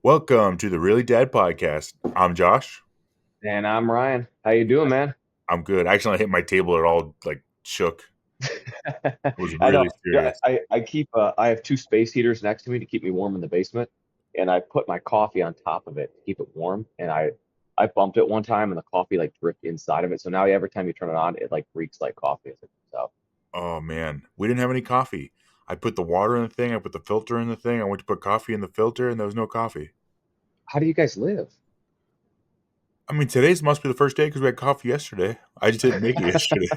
Welcome to the Really Dad Podcast. I'm Josh. And I'm Ryan. How you doing, man? I'm good. Actually, I hit my table. It all like shook. It was I know. really Yeah, serious. I have two space heaters next to me to keep me warm in the basement, and I put my coffee on top of it to keep it warm. And I bumped it one time, and the coffee like dripped inside of it. So now every time you turn it on, it like reeks like coffee as it comes out. Oh man, we didn't have any coffee. I put the water in the thing. I put the filter in the thing. I went to put coffee in the filter, and there was no coffee. How do you guys live? I mean, today's must be the first day because we had coffee yesterday. I just didn't make it yesterday.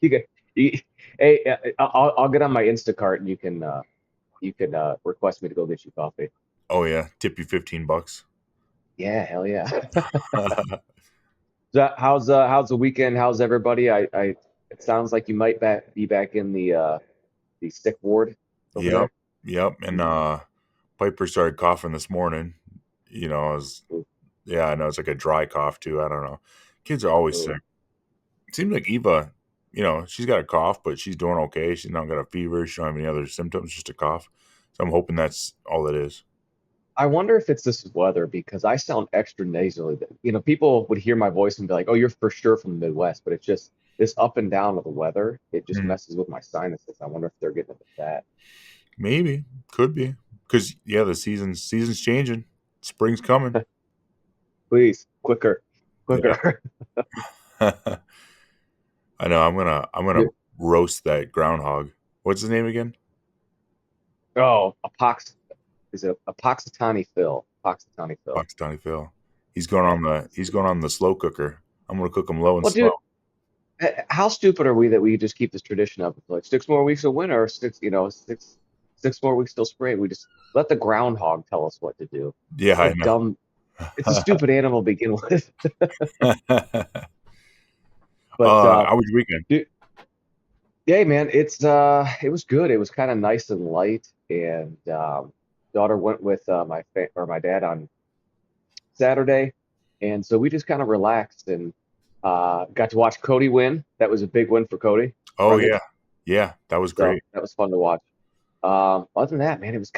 You can, you, hey, I'll get on my Instacart, and you can request me to go get you coffee. Oh yeah, tip you $15. Yeah, hell yeah. So how's the weekend? How's everybody? I it sounds like you might be back in the sick ward over Yep, there. yep. And Mm. Piper started coughing this morning. I was Ooh, yeah, I know it's like a dry cough too. I don't know. Kids are always ooh. sick. It seems like Eva, she's got a cough, but she's doing okay. She's not got a fever. She don't have any other symptoms, just a cough. So I'm hoping that's all it is. I wonder if it's this weather because I sound extra nasally. People would hear my voice and be like, "Oh, you're for sure from the Midwest," but it's just this up and down of the weather. It just Hmm. messes with my sinuses. I wonder if they're getting at that. Maybe, could be, because yeah, the season's changing. Spring's coming. Please, quicker, Yeah, quicker. I know. I'm gonna roast that groundhog. What's his name again? Oh, is it Apoxitani Phil? Apoxitani Phil. Pakistani Phil. Yeah. He's going on the slow cooker. I'm gonna cook him low and Well, slow. dude, how stupid are we that we just keep this tradition up? It's like 6 more weeks of winter, six more weeks till spring. We just let the groundhog tell us what to do. Yeah, What a I dumb, it's a stupid animal to begin with. know. But How was your weekend? dude, yeah, man, it was good. It was kind of nice and light, and daughter went with my dad on Saturday, and so we just kind of relaxed and got to watch Cody win. That was a big win for Cody. Oh Right? yeah, yeah, that was So great. that was fun to watch. Other than that, man, it was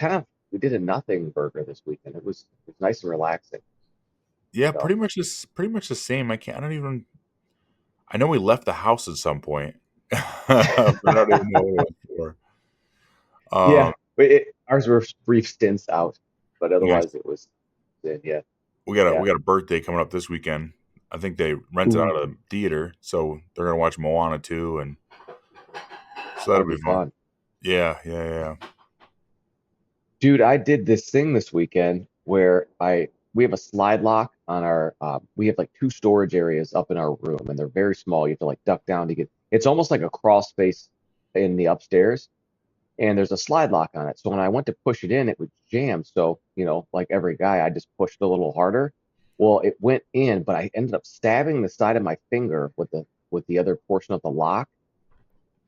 we did a nothing burger this weekend. It was nice and relaxing. Yeah, So pretty much the same. I don't even. I know we left the house at some point, but I don't even know what it was for. yeah, ours were brief stints out, but otherwise Nice. it was good. Yeah, We yeah. got a birthday coming up this weekend. I think they rented out Ooh, a theater, so they're gonna watch Moana 2, and so that'll that'll be be fun. fun. Yeah, yeah, yeah. Dude, I did this thing this weekend where I we have a slide lock on our we have like two storage areas up in our room and they're very small. You have to like duck down to get it's almost like a crawl space in the upstairs and there's a slide lock on it. So when I went to push it in, it would jam. So, like every guy, I just pushed a little harder. Well, it went in, but I ended up stabbing the side of my finger with the other portion of the lock.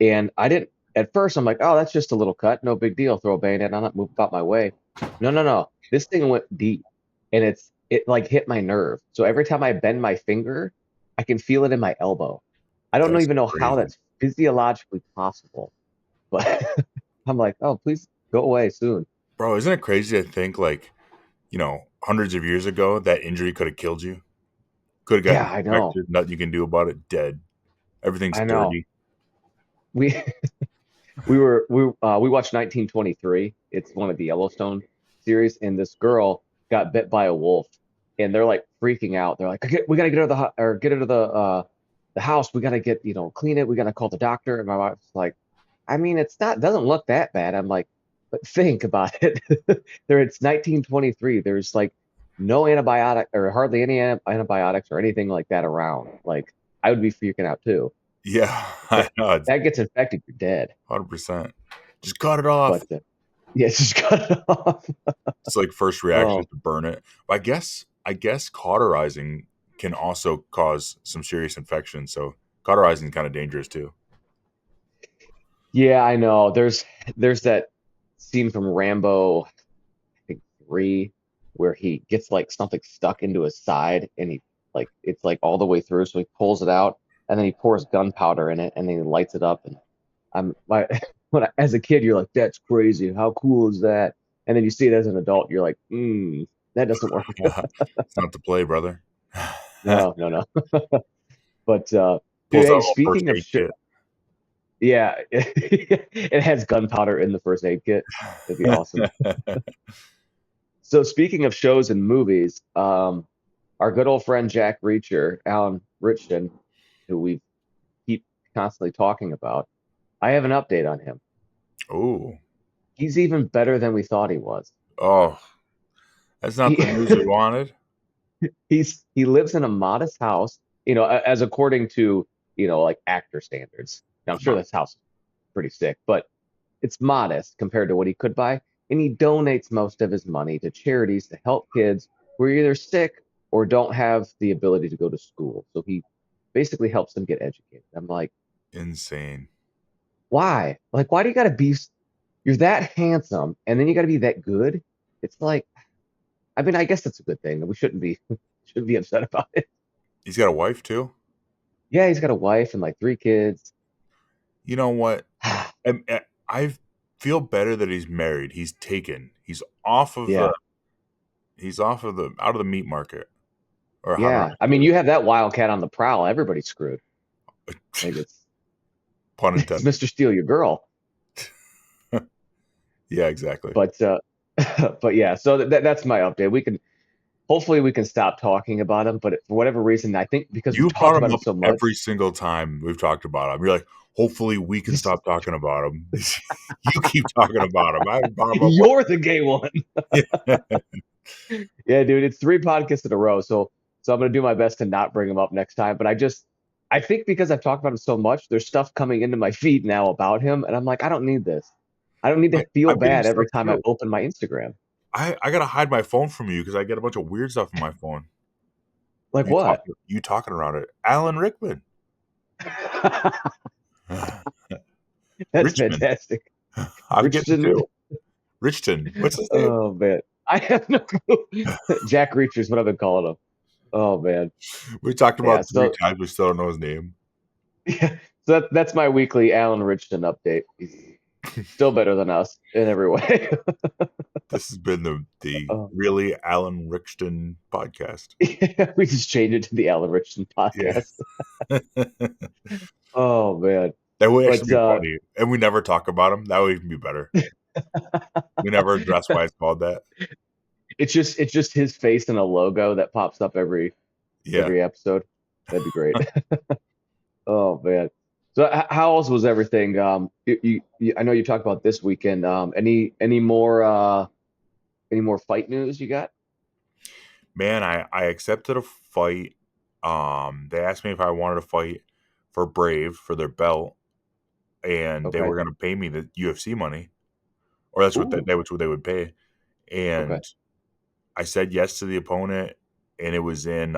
And I didn't, at first, I'm like, oh, that's just a little cut. No big deal. Throw a bayonet on it, move about my way. No, no, no. This thing went deep and it like hit my nerve. So every time I bend my finger, I can feel it in my elbow. I don't That's even know how crazy, that's physiologically possible, but I'm like, oh, please go away soon. bro. Isn't it crazy to think like hundreds of years ago that injury could have killed you? Could have Yeah, gotten I know. infected. Nothing you can do about it. Dead. Everything's I know. dirty. We we watched 1923. It's one of the Yellowstone series, and this girl got bit by a wolf, and they're like freaking out. They're like, "We gotta get her to or get her to the house. We gotta get clean it. We gotta call the doctor." And my wife's like, "I mean, it's not doesn't look that bad." I'm like, "But think about it. It's 1923. There's like no antibiotic or hardly any antibiotics or anything like that around. Like, I would be freaking out too. Yeah, I That know. It's that gets infected, you're dead." 100%. Just cut it off. But yeah, just cut it off. It's like first reaction is Oh, to burn it. But I guess cauterizing can also cause some serious infection. So cauterizing is kind of dangerous too. yeah, I know. There's that scene from Rambo, I think 3, where he gets like something stuck into his side and he like it's like all the way through, so he pulls it out and then he pours gunpowder in it and then he lights it up and I'm like as a kid you're like, that's crazy. How cool is that? and then you see it as an adult, you're like, that doesn't work. It's not the play, brother. No, no, no. But dude, Pulls out hey, a whole first speaking of aid kit. yeah, it has gunpowder in the first aid kit. That'd be awesome. So speaking of shows and movies, our good old friend Jack Reacher, Alan Richton, who we keep constantly talking about, I have an update on him. Oh, He's even better than we thought he was. oh, that's not He the news we wanted. he lives in a modest house, as according to, like actor standards. Now, I'm Come sure on. this house is pretty sick, but it's modest compared to what he could buy, and he donates most of his money to charities to help kids who are either sick or don't have the ability to go to school. So he basically helps them get educated. I'm like, Insane. why? Like, why do you got to be? You're that handsome, and then you got to be that good. It's like, I mean, I guess that's a good thing. We shouldn't be shouldn't be upset about it. He's got a wife too. Yeah, he's got a wife and like three kids. You know what? I feel better that he's married. He's taken. Yeah, He's off of the out of the meat market. Or how do I yeah. I say mean, you have that wildcat on the prowl. Everybody's screwed. it? Like Pun it's intended. Mr. Steal Your Girl. Yeah, exactly. But but yeah. So that's my update. Hopefully we can stop talking about him. But for whatever reason, I think because we've You brought talked him about him up so every much, single time we've talked about him. You're like, hopefully we can stop talking about him. You keep talking about him. I brought him up. you're the gay one. Yeah. Yeah, dude, it's three podcasts in a row. So I'm gonna do my best to not bring him up next time. But I think because I've talked about him so much, there's stuff coming into my feed now about him, and I'm like, I don't need this. I don't need to feel I'm getting bad stuff every time I too. open my Instagram. I gotta hide my phone from you because I get a bunch of weird stuff on my phone. Like what? You talking around it. Alan Rickman. That's Richmond. fantastic. I'm getting Richardson. two. Richton. What's his name? Oh man, I have no clue. Jack Reacher is what I've been calling him. Oh man, We talked yeah. about three So times. We still don't know his name. yeah, so that's my weekly Alan Richardson update. He's still better than us in every way. This has been the Oh, really Alan Richton podcast. yeah, we just changed it to the Alan Richardson Yeah. podcast. Oh man, That would but actually be funny. And we never talk about him. That would even be better. We never address why it's called that. it's just his face and a logo that pops up Yeah. every episode. That'd be great. Oh man. So how else was everything? I know you talked about this weekend. Any more fight news you got? Man, I accepted a fight. They asked me if I wanted to fight for Brave for their belt, and they Okay. were gonna pay me the UFC money. Or that's what Ooh. what they would pay. Okay. And I said yes to the opponent, and it was in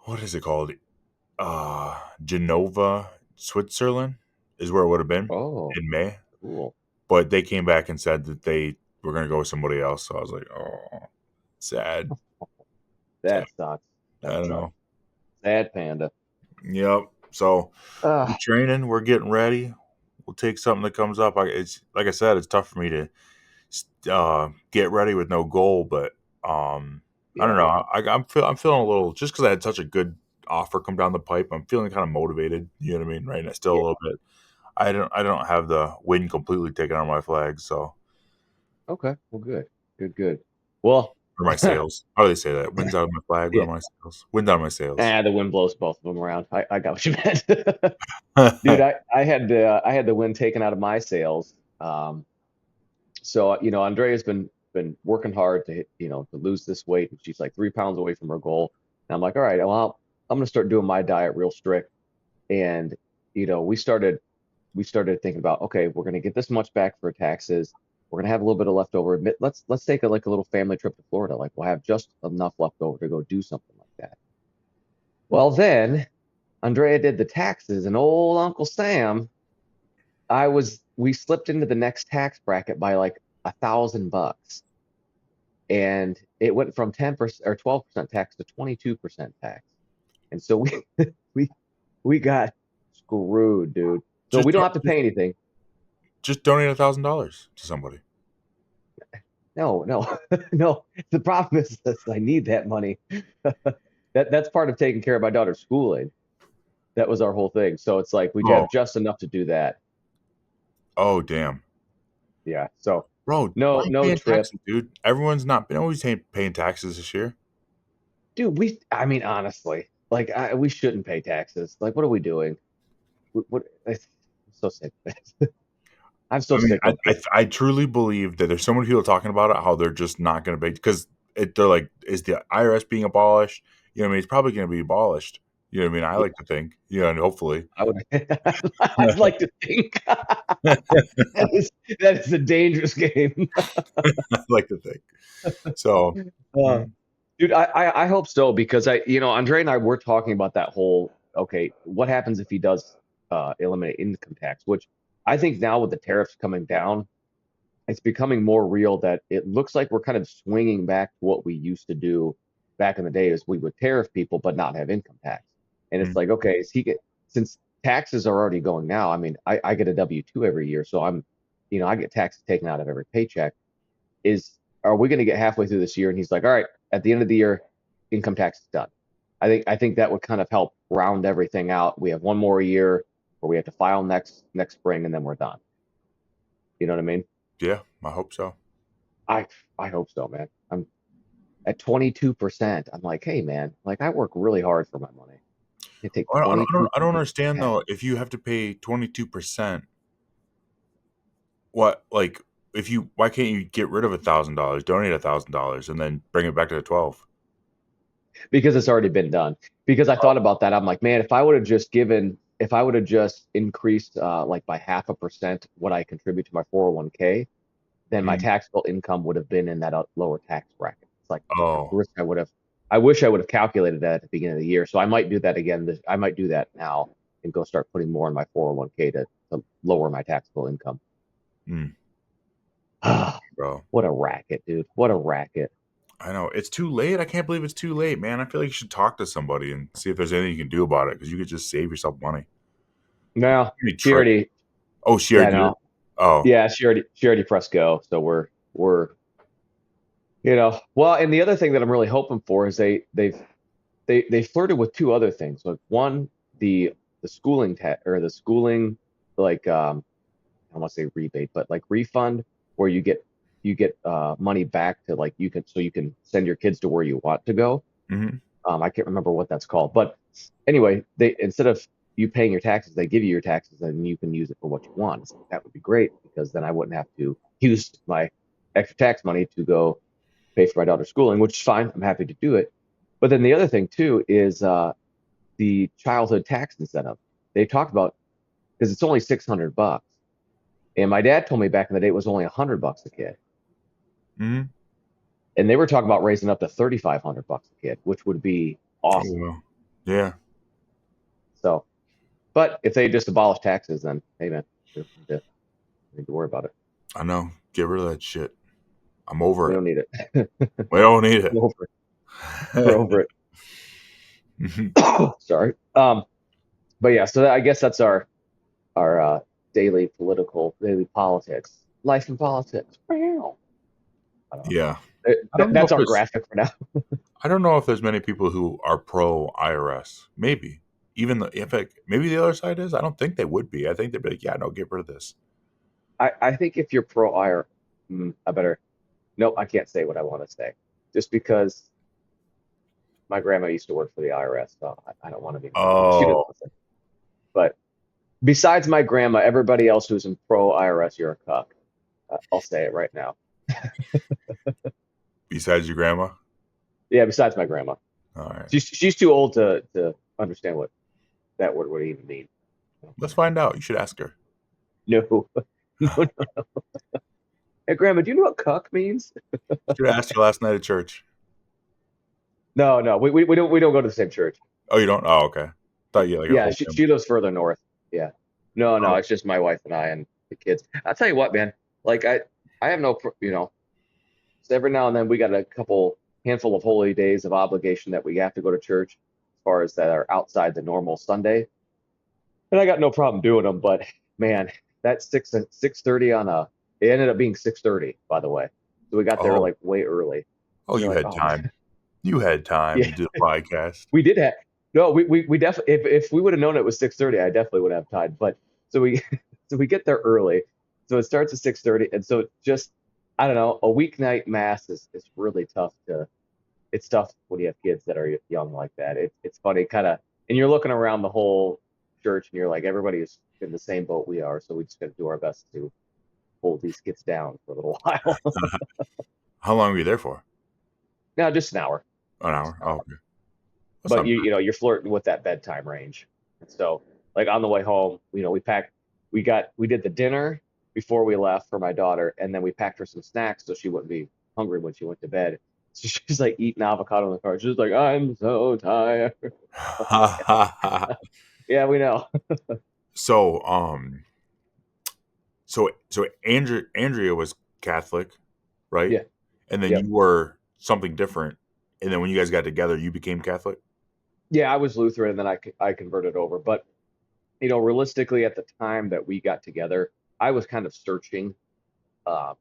what is it called? Genova, Switzerland is where it would have been Oh, in May. cool. But they came back and said that they were going to go with somebody else. So I was like, oh, sad. Sad. That sucks. I That don't sucks. know. Sad panda. Yep. So we're Ah, training. We're getting ready. We'll take something that comes up. It's like I said, it's tough for me to get ready with no goal. But I don't yeah. know. I'm feeling a little just because I had such a good offer come down the pipe. I'm feeling kind of motivated. You know what I mean? Right now, still a Yeah. little bit. I don't have the wind completely taken on my flag. So Okay. Well, good. Good, good. Well, or my sails. How do they say that? Wind's out of my flag. What yeah. are my sails? Wind out of my sails. The wind blows both of them around. I got what you meant. Dude, I had the wind taken out of my sails. So Andrea's been working hard to to lose this weight, and she's like 3 pounds away from her goal. And I'm like, all right, well, I'm gonna start doing my diet real strict. And we started thinking about, okay, we're gonna get this much back for taxes. We're gonna have a little bit of leftover. Let's take like a little family trip to Florida. Like we'll have just enough left over to go do something like that. Well, then Andrea did the taxes, and old Uncle Sam, we slipped into the next tax bracket by like $1,000, and it went from 10% or 12% tax to 22% tax. And so we we got screwed, dude. So just we don't have to pay anything. just donate $1,000 to somebody. No, no, no. The problem is this, I need that money. That's part of taking care of my daughter's schooling. That was our whole thing. So it's like we Oh, have just enough to do that. oh, damn, Yeah. So bro, why are no, you no paying trip. taxes, dude? Everyone's not been always paying taxes this year. Dude, I mean, honestly, like we shouldn't pay taxes. Like, what are we doing? I'm so sick of it. I'm so I mean, sick of this. I truly believe that there's so many people talking about it, how they're just not going to pay because they're like, is the IRS being abolished? You know what I mean? It's probably going to be abolished. You know what I mean? I Yeah, like to think, you know, and hopefully. I would, I'd like to think that is a dangerous game. I like to think. So, Uh, mm, dude, I hope so because Andre and I were talking about that whole, okay, what happens if he does eliminate income tax, which I think now with the tariffs coming down, it's becoming more real that it looks like we're kind of swinging back to what we used to do back in the day is we would tariff people but not have income tax. And it's mm, like, okay, since taxes are already going now, I mean, I get a W-2 every year, so I get taxes taken out of every paycheck. Are we going to get halfway through this year? And he's like, all right, at the end of the year, income tax is done. I think that would kind of help round everything out. We have one more year where we have to file next spring and then we're done. You know what I mean? yeah, I hope so. I I hope so, man. I'm at 22%. I'm like, hey man, like I work really hard for my money. You take I don't 22% understand tax. though. If you have to pay 22%, what like if you why can't you get rid of $1,000, donate $1,000, and then bring it back to the 12? Because it's already been done. Because I thought about that. I'm like, man, if I would have just increased like by 0.5% what I contribute to my 401k, then my Mm. taxable income would have been in that lower tax bracket. It's like Oh, I wish I would have calculated that at the beginning of the year. So I might do that again. I might do that now and go start putting more in my 401k to lower my taxable income. mm, Ah, bro. what a racket, dude. What a racket. I know it's too late. I can't believe it's too late, man. I feel like you should talk to somebody and see if there's anything you can do about it because you could just save yourself money. No, Any she trick? already, Oh, she yeah, already did it. no. Oh, Yeah, she already pressed go. So well, and the other thing that I'm really hoping for is they flirted with two other things. Like one, the schooling or the schooling like I don't want to say rebate, but like refund where you get money back to like you can send your kids to where you want to go. hmm, I can't remember what that's called, but anyway, they instead of you paying your taxes, they give you your taxes and you can use it for what you want. So that would be great because then I wouldn't have to use my extra tax money to go pay for my daughter's schooling, which is fine. I'm happy to do it. But then the other thing too is the childhood tax incentive. They talked about because it's only $600, and my dad told me back in the day it was only $100 a kid, hmm. and they were talking about raising up to $3,500 a kid, which would be Oh, awesome. well. Yeah, So, but if they just abolish taxes, then hey man, we don't need to worry about it. I know. Get rid of that shit. I'm We over it. don't need it. We don't need We're over it. We're over it. it. Sorry. But yeah, so I guess that's our daily politics, life in politics. Wow. I don't know. Yeah. I don't know if That's our there's graphic for now. I don't know if there's many people who are pro IRS. Maybe. Even the in fact, maybe the other side is. I don't think they would be. I think they'd be like, yeah, no, get rid of this. I think if you're pro IR, I better. Nope, I can't say what I want to say, just because my grandma used to work for the IRS, so I don't want to be mean. She didn't Oh, listen. But besides my grandma, everybody else who's in pro IRS, you're a cuck. I'll say it right now. besides your grandma? Yeah, besides my grandma, All right. she's too old to understand what that word would even mean. Let's find out. You should ask her. No, no, no. Hey, grandma, do you know what cuck means? You should have asked her last night at church. No, no, we don't go to the same church. Oh, you don't? Oh, okay. Thought you had like a Yeah, whole she family. lives further north. Yeah. No, no, Oh, it's just my wife and I and the kids. I'll tell you what, man. Like I have no, so every now and then we got a handful of holy days of obligation that we have to go to church as far as that are outside the normal Sunday. And I got no problem doing them, but man, that 6:30 on a. It ended up being 6:30, by the way. So we got there Oh, like way early. oh, You're you like, had oh man, time. You had time yeah, to do the podcast. we did have. No, we definitely. If we would have known it was 6:30, I definitely would have time. But so we so we get there early. So it starts at 6:30, and so just I don't know. A weeknight mass is really tough to. It's tough when you have kids that are young like that. It's funny, kind of, and you're looking around the whole church, and you're like, everybody is in the same boat we are, so we just got to do our best to hold these kids down for a little while. How long were you there for? No, just an hour. An Just hour. an Oh, hour. okay. That's But not bad. you're flirting with that bedtime range. And so like on the way home, we packed we did the dinner before we left for my daughter, and then we packed her some snacks so she wouldn't be hungry when she went to bed. So she's like eating avocado in the car. She's like, I'm so tired. Yeah, we know. so, so Andrea was Catholic, right? Yeah. And then Yep. you were something different. And then when you guys got together, you became Catholic. Yeah, I was Lutheran and then I converted over. But realistically, at the time that we got together, I was kind of searching, uh,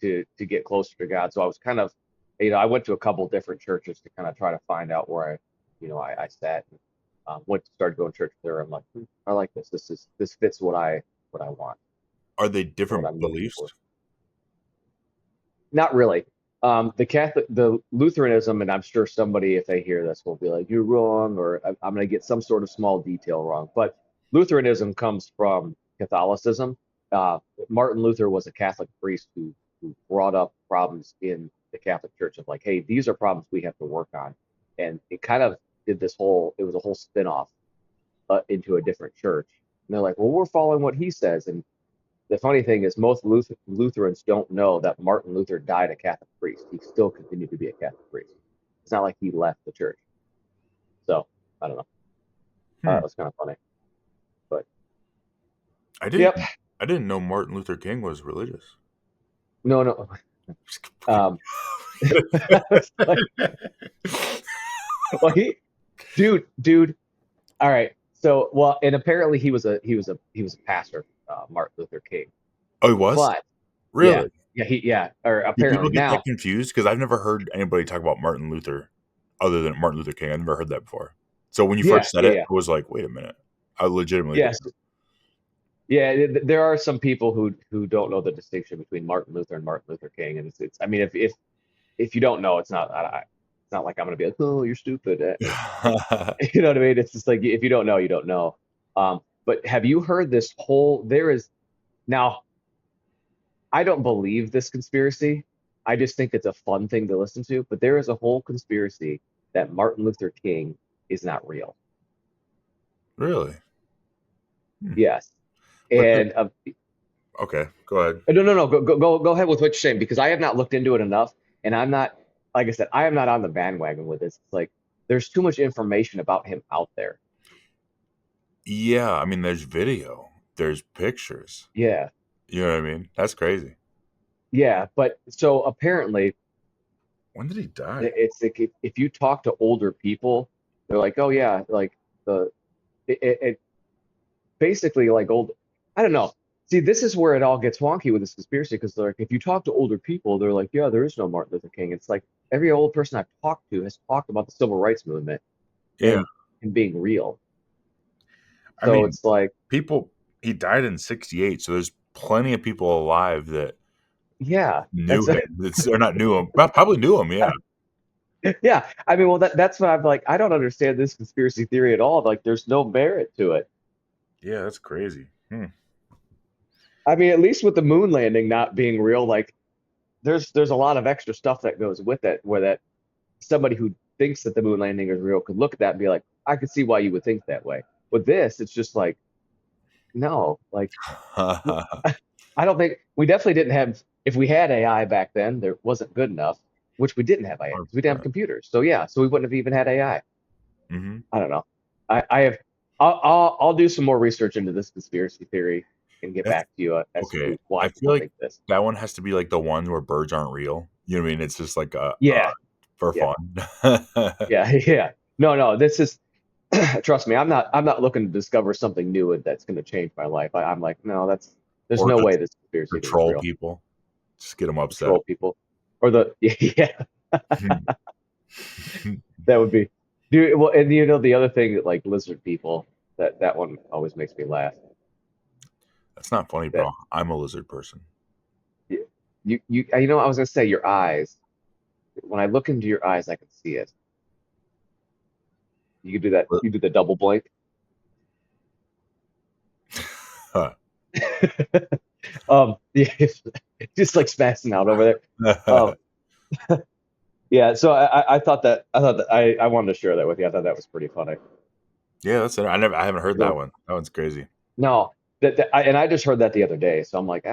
to get closer to God. So I was kind of, I went to a couple different churches to kind of try to find out where I sat. And, went to start going to church there. I'm like, I like this. This fits what I want Are they and what different I'm looking beliefs? for. Not really. The Lutheranism, and I'm sure somebody, if they hear this, will be like, "You're wrong," or I'm going to get some sort of small detail wrong. But Lutheranism comes from Catholicism. Uh, Martin Luther was a Catholic priest who brought up problems in the Catholic Church of like, "Hey, these are problems we have to work on," and it kind of did this whole. It was a whole spin-off into a different church. And they're like, "Well, we're following what he says," and the funny thing is most Lutherans don't know that Martin Luther died a Catholic priest. He still continued to be a Catholic priest. It's not like he left the church. So I don't know. Hmm. It was kind of funny, but I yep. didn't. I didn't know Martin Luther King was religious. No, no. Just Um, I was like, well, dude. All right. So, well, and apparently he was a pastor, Martin Luther King. Oh, he was? But yeah, Really? or Do people apparently get that now, confused? Because I've never heard anybody talk about Martin Luther other than Martin Luther King. I've never heard that before. So when you yeah, first said yeah, it, yeah, I was like, wait a minute. I legitimately yes, didn't. yeah, there are some people who don't know the distinction between Martin Luther and Martin Luther King, and it's I mean if you don't know, it's not like I'm gonna be like, oh, you're stupid. You know what I mean? It's just like if you don't know, you don't know. But have you heard this whole? There is now. I don't believe this conspiracy. I just think it's a fun thing to listen to. But there is a whole conspiracy that Martin Luther King is not real. Really? Hmm. Yes, But and okay, go ahead. no, go ahead with what you're saying because I have not looked into it enough, and I'm not, like I said, I am not on the bandwagon with this. It's like there's too much information about him out there. Yeah, I mean, there's video, there's pictures. Yeah, You know what I mean? That's crazy. yeah, but so apparently When did he die? it's like if you talk to older people, they're like, oh yeah, like the it basically like old. I don't know. See, this is where it all gets wonky with this conspiracy because like if you talk to older people, they're like, yeah, there is no Martin Luther King. It's like every old person I've talked to has talked about the civil rights movement Yeah, and being real. I So mean, it's like, people. He died in '68, so there's plenty of people alive that yeah, knew that's him. Or not knew him, but probably knew him. Yeah, yeah. I mean, well, that's what I'm like. I don't understand this conspiracy theory at all. Like, there's no merit to it. yeah, that's crazy. Hmm. I mean, at least with the moon landing not being real, like there's a lot of extra stuff that goes with it, where that somebody who thinks that the moon landing is real could look at that and be like, I could see why you would think that way. With this, it's just like, no, like I don't think we definitely didn't have. If we had AI back then, there wasn't good enough, which we didn't have AI because we didn't have 100%. computers. So yeah, so we wouldn't have even had AI. Hmm. I don't know. I have. I'll do some more research into this conspiracy theory and get That's back to you as okay. to why I feel people like think this. that one has to be like the one where birds aren't real. You know what I mean? It's just like Yeah, for yeah, fun. yeah, yeah. No, no. This is trust me, I'm not looking to discover something new that's going to change my life. I'm like, no, there's Or no just way this to conspiracy thing is troll real. people, just get them upset. Troll people, or the yeah, that would be, dude. Well, and the other thing that like lizard people, that one always makes me laugh. That's not funny, That bro. I'm a lizard person. I was gonna say your eyes. When I look into your eyes, I can see it. You can do that. But- You do the double blink. Yeah, just like spazzing out over there. Um, yeah. So I thought that I wanted to share that with you. I thought that was pretty funny. Yeah, that's it. I haven't heard that So one. That one's crazy. no, and I just heard that the other day. So I'm like,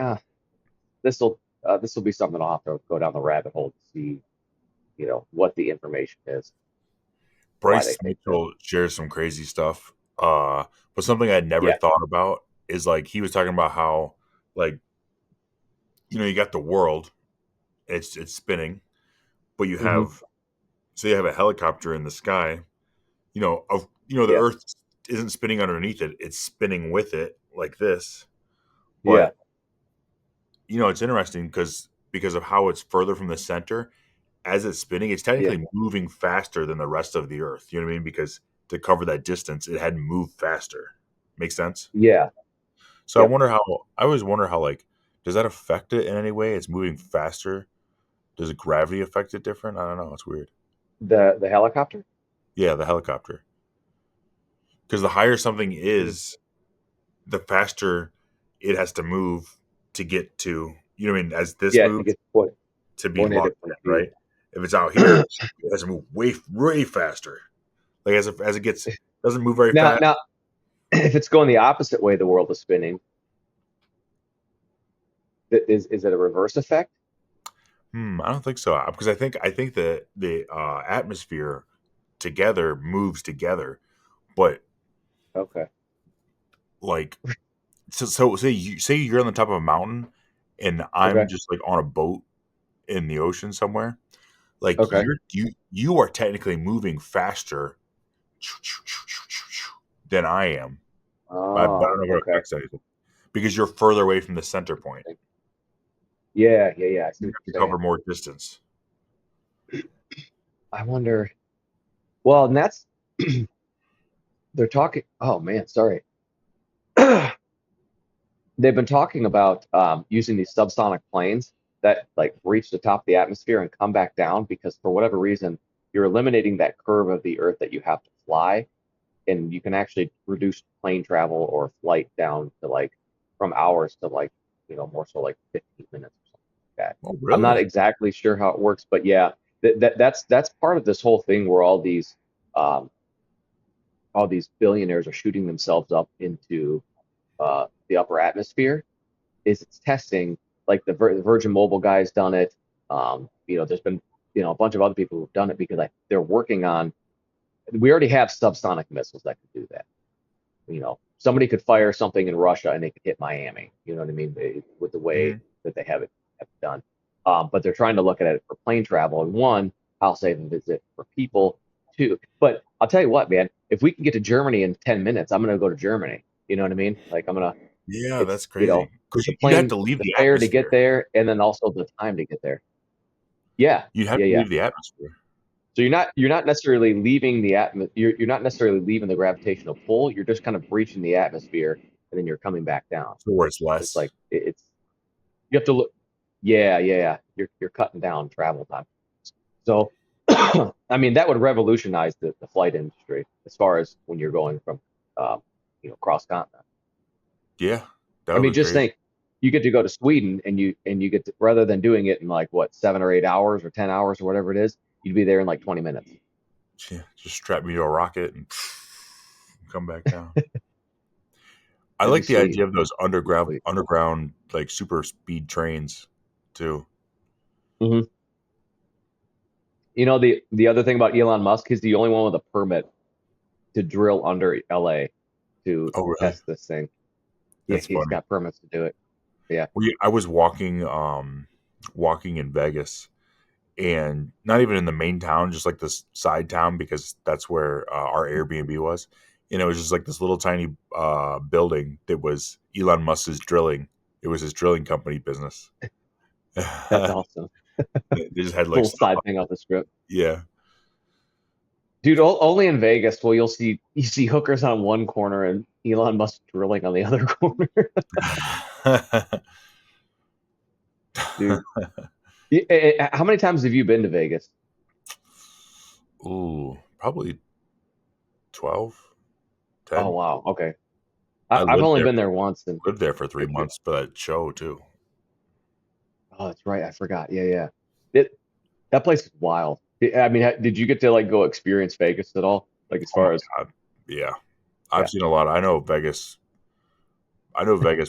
this will be something I'll have to go down the rabbit hole to see, what the information is, why they Bryce think this. Mitchell shares some crazy stuff. But something I'd never Yeah. thought about is like he was talking about how like you got the world, it's spinning, but you Hmm. have say you have a helicopter in the sky, the Yeah. Earth isn't spinning underneath it; it's spinning with it like this. Yeah. But it's interesting because of how it's further from the center. As it's spinning, it's Yeah. technically moving faster than the rest of the Earth. You know what I mean? Because to cover that distance, it had to move faster. Makes sense. Yeah. So Yep. I always wonder how like does that affect it in any way? It's moving faster. Does gravity affect it different? I don't know. It's weird. The helicopter. Yeah, the helicopter. Because the higher something Mm. is, the faster it has to move to get to. You know what I mean? As this Yeah. To moves get point to be point at it locked from in, speed. right? If it's out here, it has to move way faster. Like as it gets doesn't move very Now, fast. now, if it's going the opposite way, the world is spinning. Is it a reverse effect? I don't think so because I think that the atmosphere together moves together, but Okay. like so say you're on the top of a mountain and I'm Okay. just like on a boat in the ocean somewhere. Like Okay. you are technically moving faster than I am, but I don't Oh, know if it okay. affects anything because you're further away from the center point. Yeah. Yeah. Yeah. I see You what have to you're saying. cover more distance. I wonder. Well, and that's they're talking. Oh man, sorry. They've been talking about using these subsonic planes that like reach the top of the atmosphere and come back down because for whatever reason you're eliminating that curve of the Earth that you have to fly, and you can actually reduce plane travel or flight down to like from hours to like more so like 15 minutes or something like that. Oh, I'm not really? exactly sure how it works, but yeah, that's part of this whole thing where um, all these billionaires are shooting themselves up into the upper atmosphere is it's testing like the Virgin Mobile guy's done it. There's been a bunch of other people who've done it because they're working on. We already have subsonic missiles that can do that. Somebody could fire something in Russia and they could hit Miami. You know what I mean? With the way Mhm. that they have it done. But they're trying to look at it for plane travel. And one, how safe is it for people? Two, but I'll tell you what, man. If we can get to Germany in 10 minutes, I'm gonna go to Germany. You know what I mean? Like I'm gonna. Yeah, It's that's crazy. Because the you have to plane, leave the the fare to get atmosphere. there, and then also the time to get there. Yeah, You have yeah, to yeah. leave the atmosphere. So you're not necessarily leaving the you're not necessarily leaving the gravitational pull. You're just kind of breaching the atmosphere, and then you're coming back down. So where it's It's less. like it's you have to look. Yeah, yeah, yeah. You're cutting down travel time. So, I mean, that would revolutionize the flight industry as far as when you're going from, um, cross continent. Yeah, that I would mean, be just crazy. think, you get to go to Sweden and you get to, rather than doing it in like what 7 or 8 hours or 10 hours or whatever it is, you'd be there in like 20 minutes. Yeah, just strap me to a rocket and come back down. I That'd be like the sweet. idea of those That'd be sweet. underground like super speed trains too. Hmm. The other thing about Elon Musk, he's the only one with a permit to drill under LA to Oh, really? test this thing. Yeah, That's he's funny. got permits to do it. Yeah. I was walking in Vegas, and not even in the main town, just like this side town because that's where our Airbnb was. And it was just like this little tiny building that was Elon Musk's drilling. It was his drilling company business. That's They awesome. just had like Little stuff. side thing off the script. Yeah. Dude, only in Vegas will you see hookers on one corner and Elon Musk drilling on the other corner. Dude, how many times have you been to Vegas? Ooh, probably 12, Oh 10. wow, okay. I I've lived only there been there once, and lived there for I 3 can't. months for that show too. Oh, that's right. I forgot. Yeah, yeah. That place is wild. I mean, did you get to like go experience Vegas at all? Like as Oh my far as god. Yeah. yeah, I've seen a lot. I know Vegas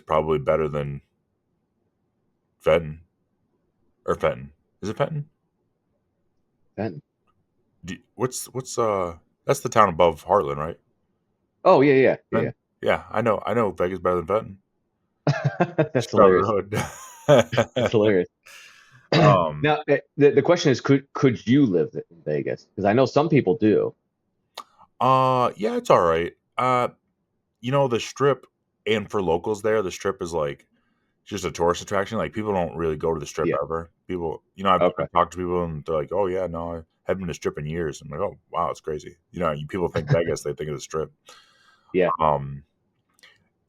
probably better than Fenton or Fenton. Is it Fenton? Fenton. What's that's the town above Heartland, right? Oh yeah, yeah, yeah, Fenton? Yeah, I know Vegas better than Fenton. yeah. Just That's down the hilarious. That's road. hilarious. um Now, the question is, could you live in Vegas? Because I know some people do. yeah, it's all right. The strip, and for locals there, the strip is like just a tourist attraction. Like people don't really go to the strip Yeah. ever. People, Okay. I've talked to people and they're like, "Oh yeah, no, I haven't been to strip in years." I'm like, "Oh wow, it's crazy." People think Vegas, they think of the strip. Yeah. Um,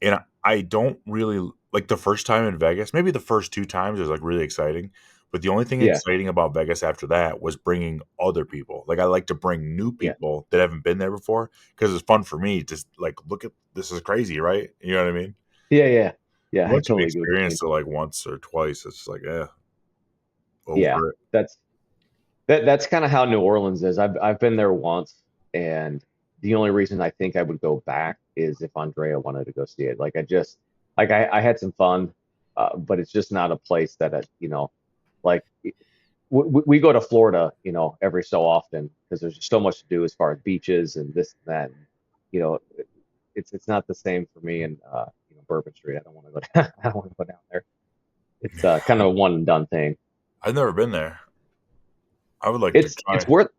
and I don't really like the first time in Vegas. Maybe the first two times is like really exciting, but the only thing Yeah. exciting about Vegas after that was bringing other people. Like I like to bring new Yeah. people that haven't been there before because it's fun for me to like look at this is crazy, right? You know what I mean? Yeah. Yeah. Yeah. I Once you've totally get what you mean. experienced it like once or twice, it's just like, Yeah. over it. That's that's kind of how New Orleans is. I've been there once, and the only reason I think I would go back is if Andrea wanted to go see it. Like I had some fun, but it's just not a place that like we go to Florida, every so often because there's just so much to do as far as beaches and this and that. And, you know, it's not the same for me in Bourbon Street. I don't want to go down, I don't want to go down there. It's kind of a one and done thing. I've never been there. I would like to It's try. worth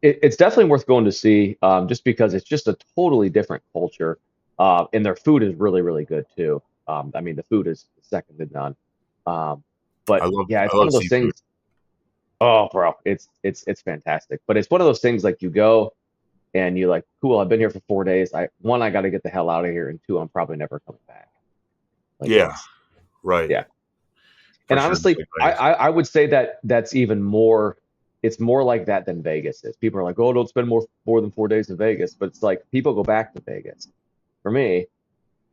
it's definitely worth going to see, just because it's just a totally different culture, and their food is really really good too. I mean, the food is second to none. Um, but yeah, it's I one love of those seafood. things. Oh, bro, it's fantastic. But it's one of those things like you go and you're like, cool, I've been here for 4 days. I got to get the hell out of here, and two, I'm probably never coming back. Like Yeah, it's right. yeah. For And sure. Just honestly, like I, Vegas. I I would say that that's even more. It's more like that than Vegas is. People are like, oh, don't spend more than 4 days in Vegas, but it's like people go back to Vegas. For me,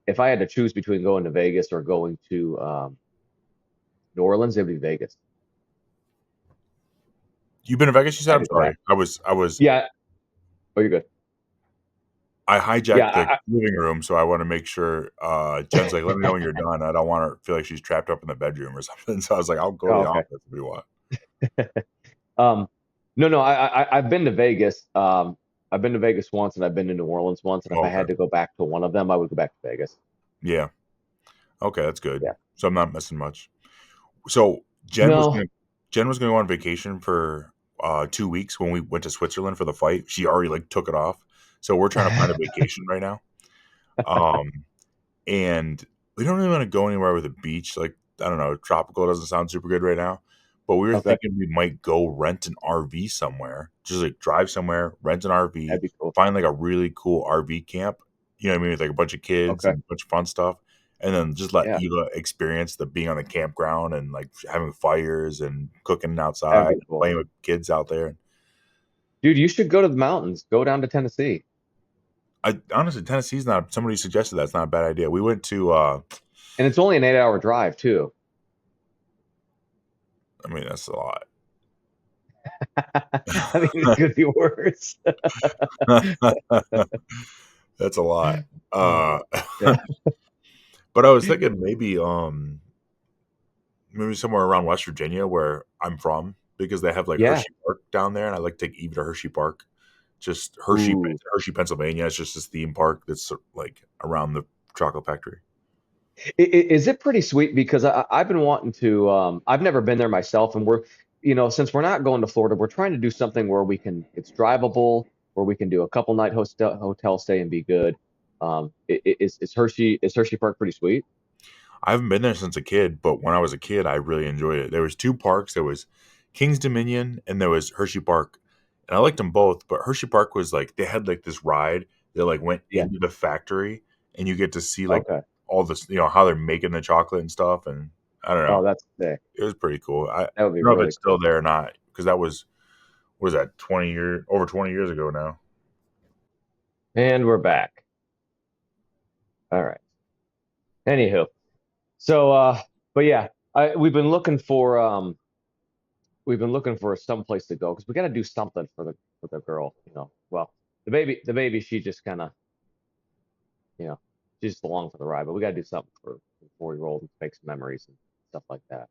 if I had to choose between going to Vegas or going to New Orleans, it would be Vegas. You've been to Vegas, you I said? had I'm to go sorry. back. I was Yeah. Oh, you're good. I Yeah. hijacked the living room, so I want to make sure Jen's like, let me know when you're done. I don't want her to feel like she's trapped up in the bedroom or something. So I was like, I'll go to Oh, the okay. office if you want. Um, no, no. I've been to Vegas. I've been to Vegas once, and I've been to New Orleans once. And if I Okay. had to go back to one of them, I would go back to Vegas. Yeah. Okay, that's good. Yeah. So I'm not missing much. So No. Jen was gonna go on vacation for 2 weeks when we went to Switzerland for the fight. She already like took it off. So we're trying to find a vacation right now. Um and we don't really want to go anywhere with a beach. Like, I don't know, tropical doesn't sound super good right now. But we were Okay. thinking we might go rent an RV somewhere. Just like drive somewhere, rent an RV, That'd be cool. find like a really cool RV camp. You know what I mean? With like a bunch of kids Okay. and a bunch of fun stuff. And then just let Yeah. Eva experience the being on the campground and like having fires and cooking That'd outside, be cool. playing with kids out there. Dude, you should go to the mountains. Go down to Tennessee. I honestly Tennessee's not somebody suggested that's not a bad idea. We went to And it's only an 8 hour drive too. I mean that's a lot. I mean, it could be worse. That's a lot. Oh, Uh, yeah. but I was thinking maybe somewhere around West Virginia where I'm from because they have like Yeah. Hershey Park down there, and I like to take Eve to Hershey Park. Just Ooh. Hershey, Pennsylvania. It's just this theme park that's like around the chocolate factory. Is it pretty sweet? Because I've been wanting to. I've never been there myself, and since we're not going to Florida, we're trying to do something where it's drivable, where we can do a couple night hotel stay and be good. Is Hershey Park pretty sweet? I haven't been there since a kid, but when I was a kid, I really enjoyed it. There was two parks. There was King's Dominion and there was Hershey Park, and I liked them both. But Hershey Park was like they had like this ride that like went Yeah. into the factory, and you get to see like Okay. all this, how they're making the chocolate and stuff. And I don't know, Oh, that's sick. it was pretty cool. I That would be don't know if really it's still cool. there or not because that was what was that 20 year over 20 years ago now. And we're back. All right. Anywho, so but yeah, we've been looking for some place to go because we got to do something for the girl. Well, the baby, she just kind of, you know, she's just along for the ride, but we got to do something for the 4-year-old and make some memories and stuff like that.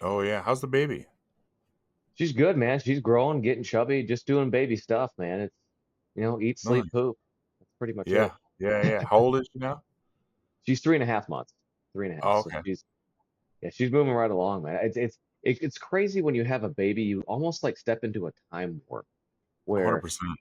Oh yeah, how's the baby? She's good, man. She's growing, getting chubby, just doing baby stuff, man. It's, eat, sleep, Nice. poop. That's pretty much Yeah, it. yeah, yeah. How old is she now? She's 3.5 months, 3.5. Oh, So okay. she's moving right along, man. It's crazy when you have a baby, you almost like step into a time warp where 100%.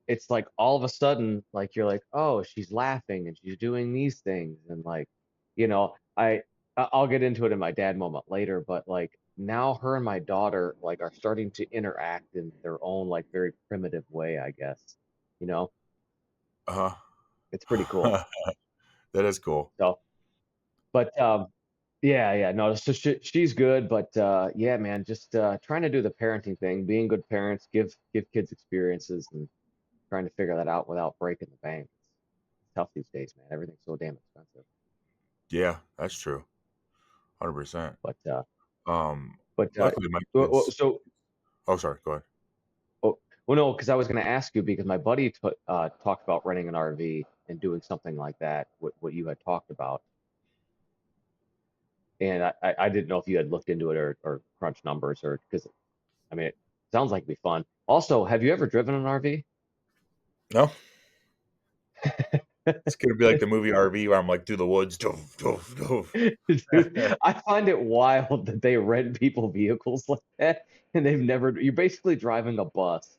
it's like all of a sudden, like you're like, oh, she's laughing and she's doing these things, and like, you know, I I'll get into it in my dad moment later, but like now her and my daughter like are starting to interact in their own like very primitive way, I guess. You know, Uh-huh. it's pretty cool. That is cool. So, but yeah, yeah, no, so she's good, but yeah, man, just trying to do the parenting thing, being good parents, give kids experiences, and trying to figure that out without breaking the bank. It's tough these days, man. Everything's so damn expensive. Yeah, that's true. 100%. But Um, but luckily my well, kids. so Oh, sorry. Go ahead. oh, well, no, because I was going to ask you because my buddy talked about renting an RV and doing something like that, what you had talked about, and I didn't know if you had looked into it or crunched numbers or because I mean it sounds like it'd be fun. Also, have you ever driven an RV? No, it's gonna be like the movie RV where I'm like through the woods. Doof, doof, doof. Dude, I find it wild that they rent people vehicles like that and they've never, you're basically driving a bus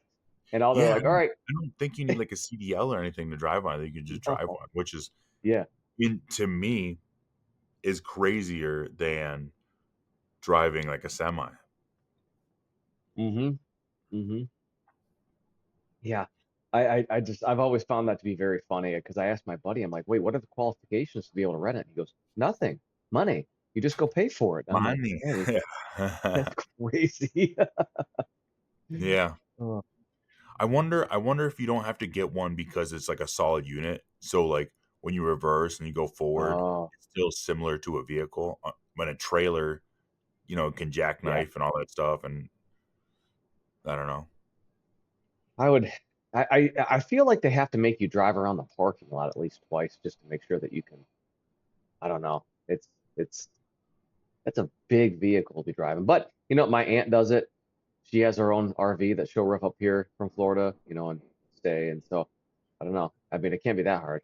and all they're Yeah, like, all right, I don't think you need like a CDL or anything to drive on. I think you can just drive no, one, which is yeah, to me is crazier than driving like a semi. mm-hmm, mm-hmm, yeah. I've always found that to be very funny because I asked my buddy, I'm like, wait, what are the qualifications to be able to rent it? He goes, nothing, money. You just go pay for it. And I'm like, Money. that is, that's crazy. Yeah. Oh, I wonder if you don't have to get one because it's like a solid unit. So like when you reverse and you go forward, oh, it's still similar to a vehicle. When a trailer, can yeah. jackknife and all that stuff. And I don't know. I would, I feel like they have to make you drive around the parking lot at least twice just to make sure that you can. I don't know. It's that's a big vehicle to be driving. But my aunt does it. She has her own RV that she'll rip up here from Florida, and stay. And so I don't know. I mean, it can't be that hard.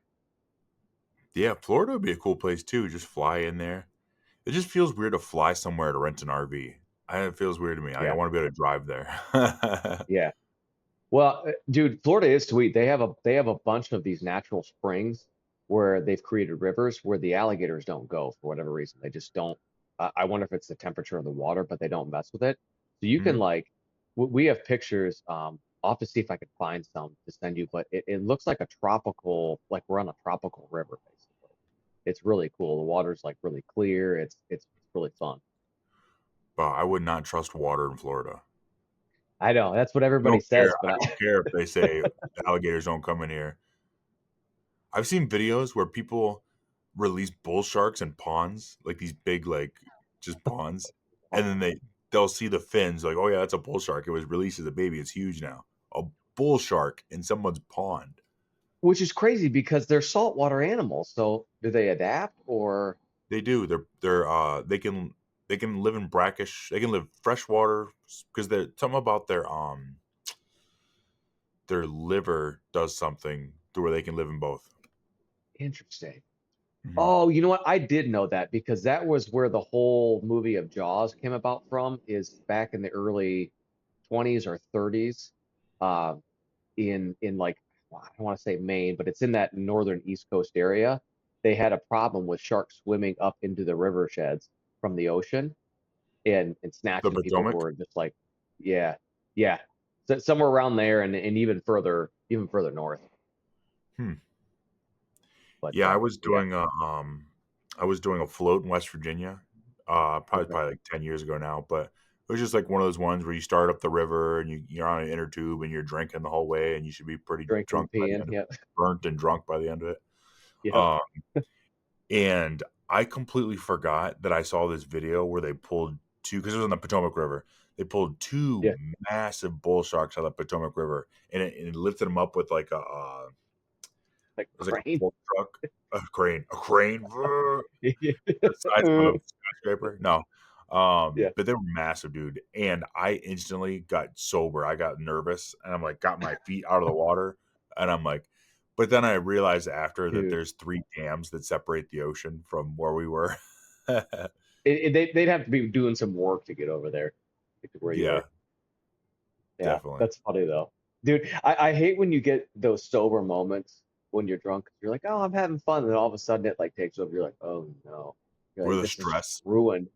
Yeah, Florida would be a cool place too. Just fly in there. It just feels weird to fly somewhere to rent an RV. It feels weird to me. I Yeah, want to be able to drive there. yeah. Well, dude, Florida is sweet. They have a bunch of these natural springs where they've created rivers where the alligators don't go for whatever reason. They just don't. I wonder if it's the temperature of the water, but they don't mess with it. So you can Mhm. like, we have pictures. I'll have to see if I can find some to send you, but it looks like a tropical, like we're on a tropical river basically. It's really cool. The water's like really clear. It's really fun. But I would not trust water in Florida. I know that's what I everybody don't care. says, but I don't care if they say alligators don't come in here. I've seen videos where people release bull sharks in ponds, like these big, like just ponds, and then they'll see the fins, like, oh yeah, that's a bull shark. It was released as a baby. It's huge now. A bull shark in someone's pond. which is crazy because they're saltwater animals. So do they adapt or They do. They can live in brackish. They can live freshwater because they're something about their liver does something to where they can live in both. interesting? Hmm. Oh, you know what? I did know that because that was where the whole movie of Jaws came about from, is back in the early 20s or 30s, uh, in like, well, I don't want to say Maine, but it's in that northern East Coast area. They had a problem with sharks swimming up into the river sheds from the ocean and The snatching people who Potomac. are just like, yeah, yeah, so somewhere around there and even further north. Hmm. But Yeah, yeah, I was doing a float in West Virginia, okay, probably like 10 years ago now, but it was just like one of those ones where you start up the river and you're on an inner tube and you're drinking the whole way and you should be pretty drinking, drunk by the peeing, end of yeah, it, burnt and drunk by the end of it. yep, Um, and I completely forgot that I saw this video where they pulled two, because it was on the Potomac River. They pulled two yeah, massive bull sharks out of the Potomac River and it lifted them up with like like it was like a crane. fork truck, a crane, the size of a skyscraper. No, Yeah. but they were massive, dude. And I instantly got sober. I got nervous, and I'm like, got my feet out of the water, and I'm like, but then I realized after that Dude, there's three dams that separate the ocean from where we were. they'd have to be doing some work to get over there, get to where you Yeah, were. Yeah, definitely. that's funny though. Dude, I hate when you get those sober moments when you're drunk. You're like, oh, I'm having fun, and then all of a sudden it like takes over. You're like, oh no. You're Where like, the this is just stress. ruined.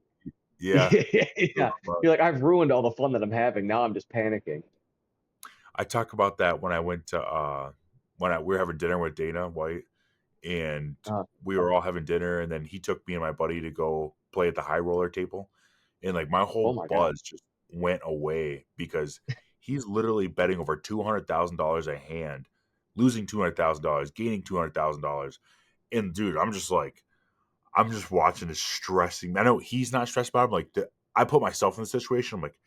Yeah. Yeah. You're like, I've ruined all the fun that I'm having. Now I'm just panicking. I talk about that when I went to we were having dinner with Dana White and Uh, we were all having dinner and then he took me and my buddy to go play at the high roller table and like my oh whole my God. buzz just went away because he's literally betting over $200,000 a hand, losing $200,000, gaining $200,000. And dude, I'm just watching this stressing. I know he's not stressed about it. I'm like I put myself in the situation. I'm like,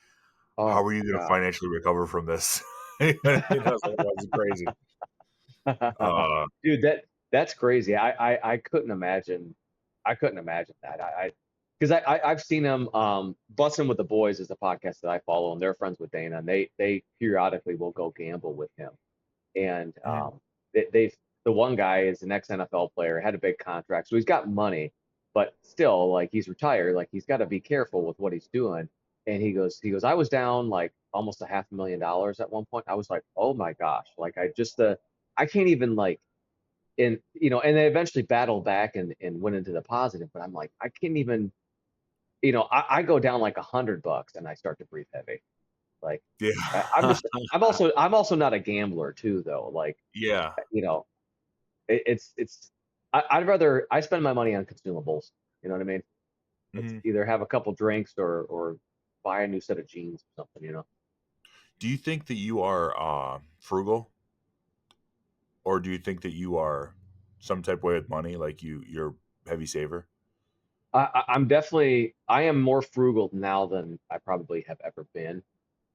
how Oh are you my going to God. financially recover from this? You know what I mean? I was like, that's crazy. Uh, Dude, that's crazy. I couldn't imagine. I couldn't imagine that. Because I've seen him. Bussin' with the Boys is a podcast that I follow, and they're friends with Dana, and they periodically will go gamble with him. And mhm. they've the one guy is an ex NFL player, had a big contract, so he's got money, but still, like he's retired, like he's got to be careful with what he's doing. And he goes, I was down like almost a $500,000 at one point. I was like, oh my gosh, like I can't even like and they eventually battled back and went into the positive, but I'm like, I can't even, I go down like $100 and I start to breathe heavy. Like I'm Yeah. just I'm also not a gambler too though. Like, Yeah. you know, it's I'd rather I spend my money on consumables. You know what I mean? It's Mhm. either have a couple drinks or buy a new set of jeans or something. Do you think that you are frugal, or do you think that you are some type of way with money, like you're heavy saver? I'm definitely I am more frugal now than I probably have ever been.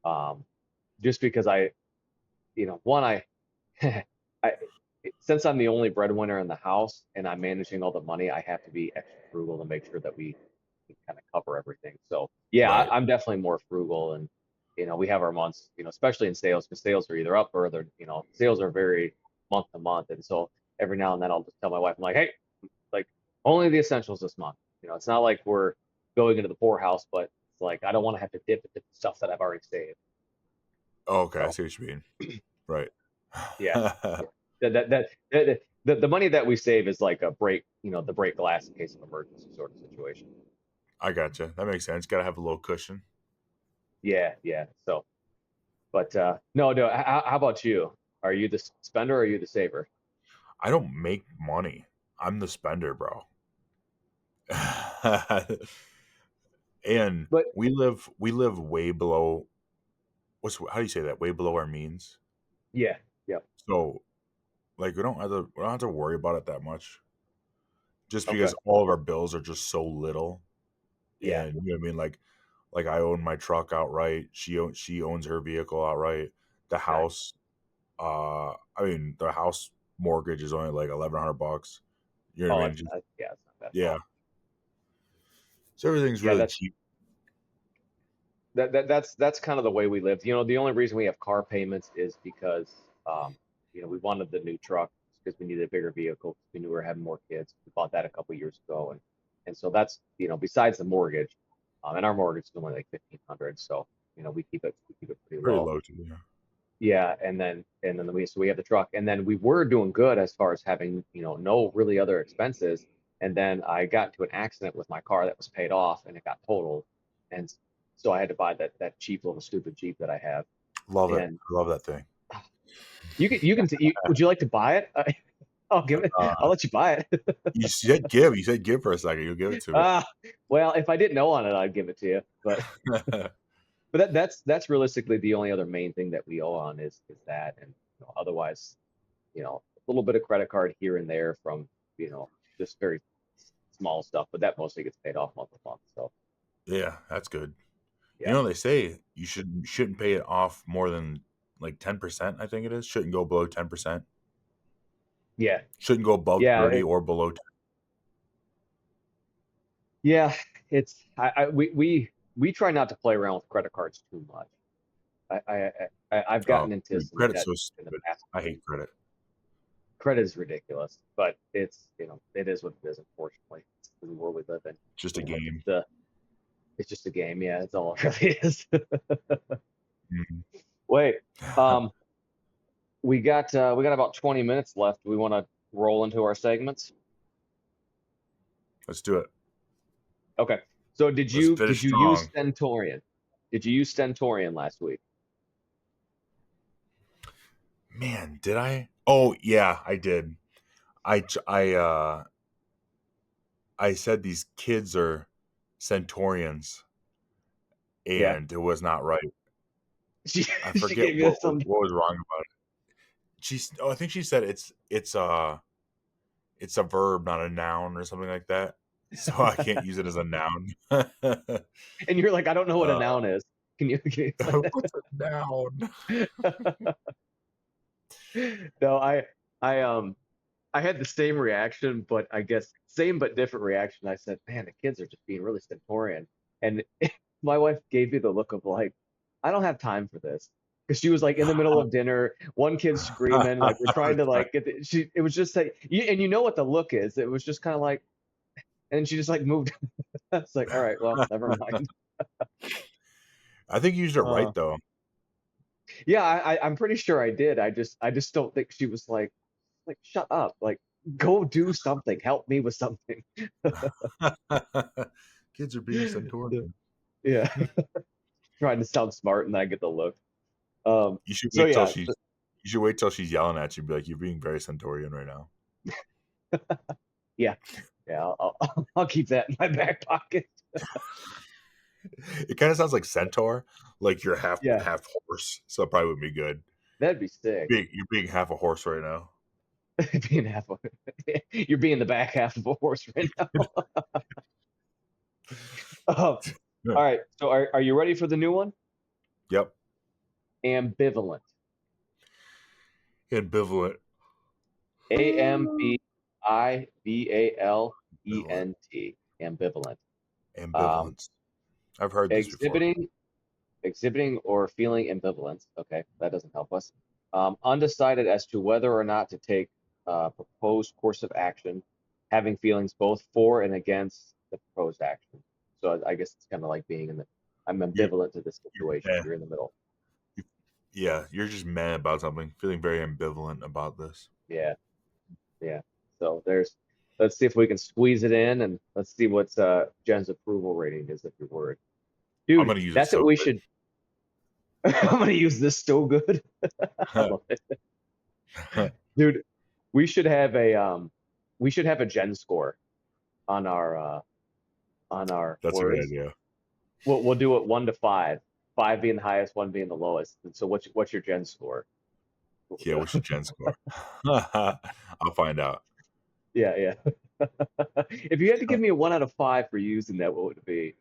Um, just because one, I since I'm the only breadwinner in the house and I'm managing all the money, I have to be extra frugal to make sure that we can kind of cover everything. So yeah, Right. I'm definitely more frugal, and we have our months, especially in sales, because sales are either up or sales are very month to month, and so every now and then I'll just tell my wife, I'm like, hey, like only the essentials this month. It's not like we're going into the poorhouse, but it's like I don't want to have to dip into stuff that I've already saved. Oh, okay, I So see what you mean. Right. yeah, yeah. The money that we save is like a break, the break glass in case of emergency sort of situation. I gotcha. That makes sense. Gotta have a little cushion. Yeah, yeah. So, but no, no. How about you? Are you the spender or are you the saver? I don't make money. I'm the spender, bro. And But we live way below how do you say that? Way below our means. yeah, yeah. So like we don't have to worry about it that much. Just Okay. because all of our bills are just so little. Yeah. And you know what I mean? Like I own my truck outright. She owns her vehicle outright. The Nice. house, I mean the house mortgage is only like $1,100. You know what Oh, I mean? Just yeah, it's not bad at yeah. all. So everything's Yeah, really that's cheap. that's kind of the way we live. The only reason we have car payments is because we wanted the new truck because we needed a bigger vehicle. We knew we were having more kids. We bought that a couple years ago, and so that's besides the mortgage, and our mortgage is only like 1,500, so we keep it pretty Pretty low. low too. Yeah. Yeah, and then we have the truck, and then we were doing good as far as having no really other expenses, and then I got into an accident with my car that was paid off, and it got totaled, and so I had to buy that cheap little stupid Jeep that I have, Love it. and I love that thing. would you like to buy it? I'll give it. Uh, I'll let you buy it. you said give. You said give for a second. You'll give it to me. Well, if I didn't know on it, I'd give it to you, but that's realistically the only other main thing that we owe on is that, and otherwise, a little bit of credit card here and there from just very small stuff, but that mostly gets paid off month to month. So Yeah, that's good. yeah, They say you shouldn't pay it off more than like 10%. I think it is. Shouldn't go below 10%. yeah, Shouldn't go above yeah, 30 or below 10. yeah. It's we try not to play around with credit cards too much. I've Oh, gotten into dude, some credit's debt so in the stupid. past. I hate credit. Credit is ridiculous, but it is what it is. Unfortunately, it's the world we live in. Just a game. It's just a game. Yeah, it's all it really is. Mhm. Wait, um, we got about 20 minutes left. Do we want to roll into our segments? Let's do it. Okay. So did Let's you finish did you use strong. Stentorian? Did you use Stentorian last week? Man, did I? Oh yeah, I did. I j- I said these kids are Centaurians, Yeah. and it was not right. She I she forget gave you some. what was wrong about it. I think she said it's a verb, not a noun or something like that. So I can't use it as a noun. And you're like, I don't know what a uh, noun is. Can you what's a noun? No, I had the same reaction, but I guess same but different reaction. I said, "Man, the kids are just being really stentorian." And my wife gave me the look of like, "I don't have time for this." Because she was like in the middle of dinner, one kid screaming, like we're trying to like get it was just like and you know what the look is. It was just kind of like, and she just like moved. It's like, all right, well, never mind. I think you used it right Uh, though. yeah, I'm pretty sure I did. I just don't think she was like shut up, like go do something, help me with something. Kids are being Centaurian. Yeah, trying to sound smart and I get the look. You should So wait till yeah, she's yelling at you and be like, "You're being very Centaurian right now." yeah, yeah. I'll keep that in my back pocket. It kind of sounds like centaur, like you're Yeah, half horse, so it probably would be good. that'd be sick. You're being half a horse right now. Being half, you're being the back half of a horse right now. All right. So are you ready for the new one? Yep, Ambivalent. ambivalent. Ambivalent. Ambivalent. Um, Ambivalence. I've heard this before. exhibiting exhibiting or feeling ambivalence. Okay, that doesn't help us. Undecided as to whether or not to take a proposed course of action, having feelings both for and against the proposed action. So I guess it's kind of like being in the. I'm You, ambivalent to this you're situation. meh. You're in the middle. Yeah, you're just mad about something, feeling very ambivalent about this. Yeah, yeah. So there's. Let's see if we can squeeze it in, and let's see what's Jen's approval rating is of your word, I'm dude. gonna use it That's what so we should. I'm gonna use this so good. I good. love it. Dude, we should have a Gen score on our That's a good words. idea. We'll do it 1 to 5, 5 being the highest, one being the lowest. And so what's your Gen score? Yeah, what's your gen score? I'll find out. Yeah, yeah. If you had to give me a 1 out of 5 for using that, what would it be?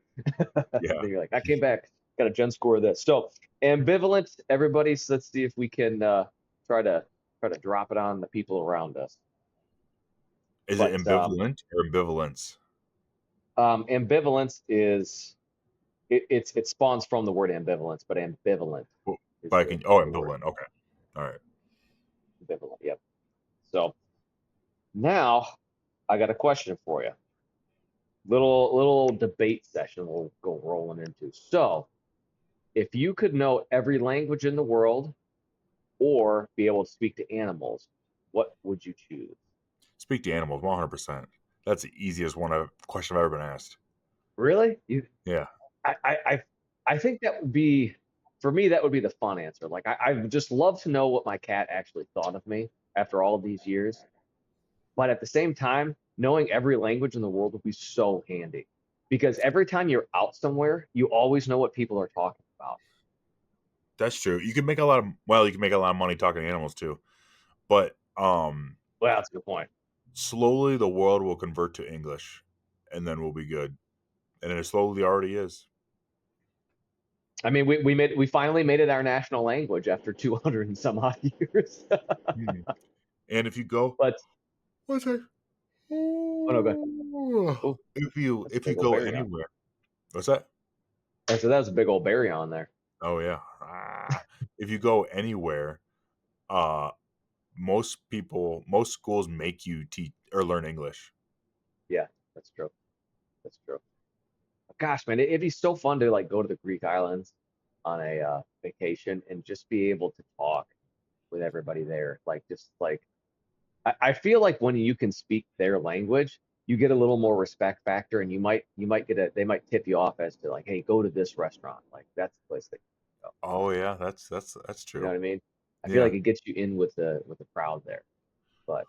Yeah, Then you're like, I came back, got a Gen score of this. So ambivalent, everybody. So let's see if we can try to try to drop it on the people around us. is it But ambivalent or ambivalence? ambivalence is it spawns from the word ambivalence, but ambivalent Well, is but I the can. is Oh, the word. ambivalent. Okay, all right. Ambivalent, yep. So Now, I got a question for you. Little debate session we'll go rolling into. So, if you could know every language in the world or be able to speak to animals, what would you choose? Speak to animals, 100%. That's the easiest question I've ever been asked. Really? You Yeah. I I I I think that would be for me that would be the fun answer. Like I would just love to know what my cat actually thought of me after all these years. But at the same time, knowing every language in the world would be so handy because every time you're out somewhere, you always know what people are talking about. That's true. You can make a lot of you can make a lot of money talking to animals too. But Well, that's a good point. slowly the world will convert to English and then we'll be good. And it slowly already is. I mean, we finally made it our national language after 200 and some odd years. Hmm. And if you go But what's that? oh no, go. Oh, that's a If you big old go berry on. anywhere. What's that? So that was a big old berry on there. Oh yeah. If you go anywhere, uh most schools make you teach or learn English. Yeah, that's true. That's true. Gosh, man, it'd be so fun to like go to the Greek islands on a vacation and just be able to talk with everybody there. Like, just like I feel like when you can speak their language, you get a little more respect factor, and you might get a they might tip you off as to like, hey, go to this restaurant. Like that's the place that you go. Oh yeah, that's You know true. what I mean? I feel Yeah. like it gets you in with the crowd there. But I don't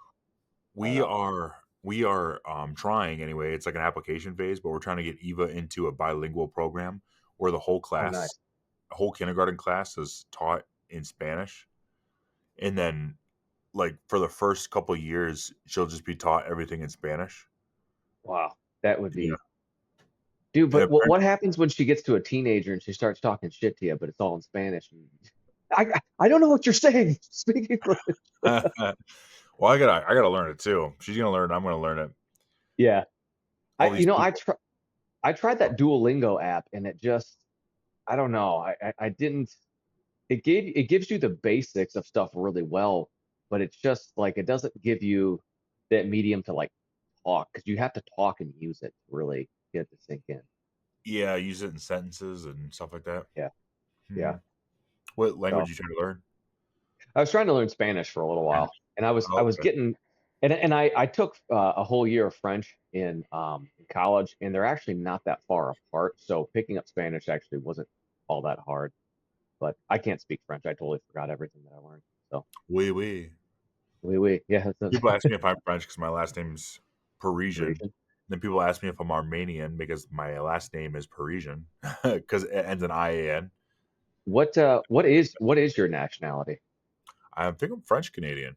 We know. are we are trying anyway. It's like an application phase, but we're trying to get Eva into a bilingual program where Oh, nice. the whole kindergarten class is taught in Spanish. And then like for the first couple years, she'll just be taught everything in Spanish. Wow, that would Yeah. be dude. And But what happens when she gets to a teenager and she starts talking shit to you, but it's all in Spanish? I don't know what you're saying. Speak English. well, I gotta learn it too. She's gonna learn. I'm gonna learn it. Yeah, All I these you know people. I tried that Duolingo app and it just I don't know. I didn't. It gives you the basics of stuff really well, but it's just like it doesn't give you that medium to like talk because you have to talk and use it to really get it to sink in. Yeah, use it in sentences and stuff like that. Yeah, Hmm. yeah. What language So you trying to learn? I was trying to learn Spanish for a little while, Spanish. and I Oh, was okay. getting and I took a whole year of French in college, and they're actually not that far apart. So picking up Spanish actually wasn't all that hard. But I can't speak French. I totally forgot everything that I learned. So Oui, oui. oui. Yeah, that's People ask me if I'm French because my last name's Parisian. Parisian. Then people ask me if I'm Armenian because my last name is Parisian because it ends in IAN. What is your nationality? I think I'm French Canadian.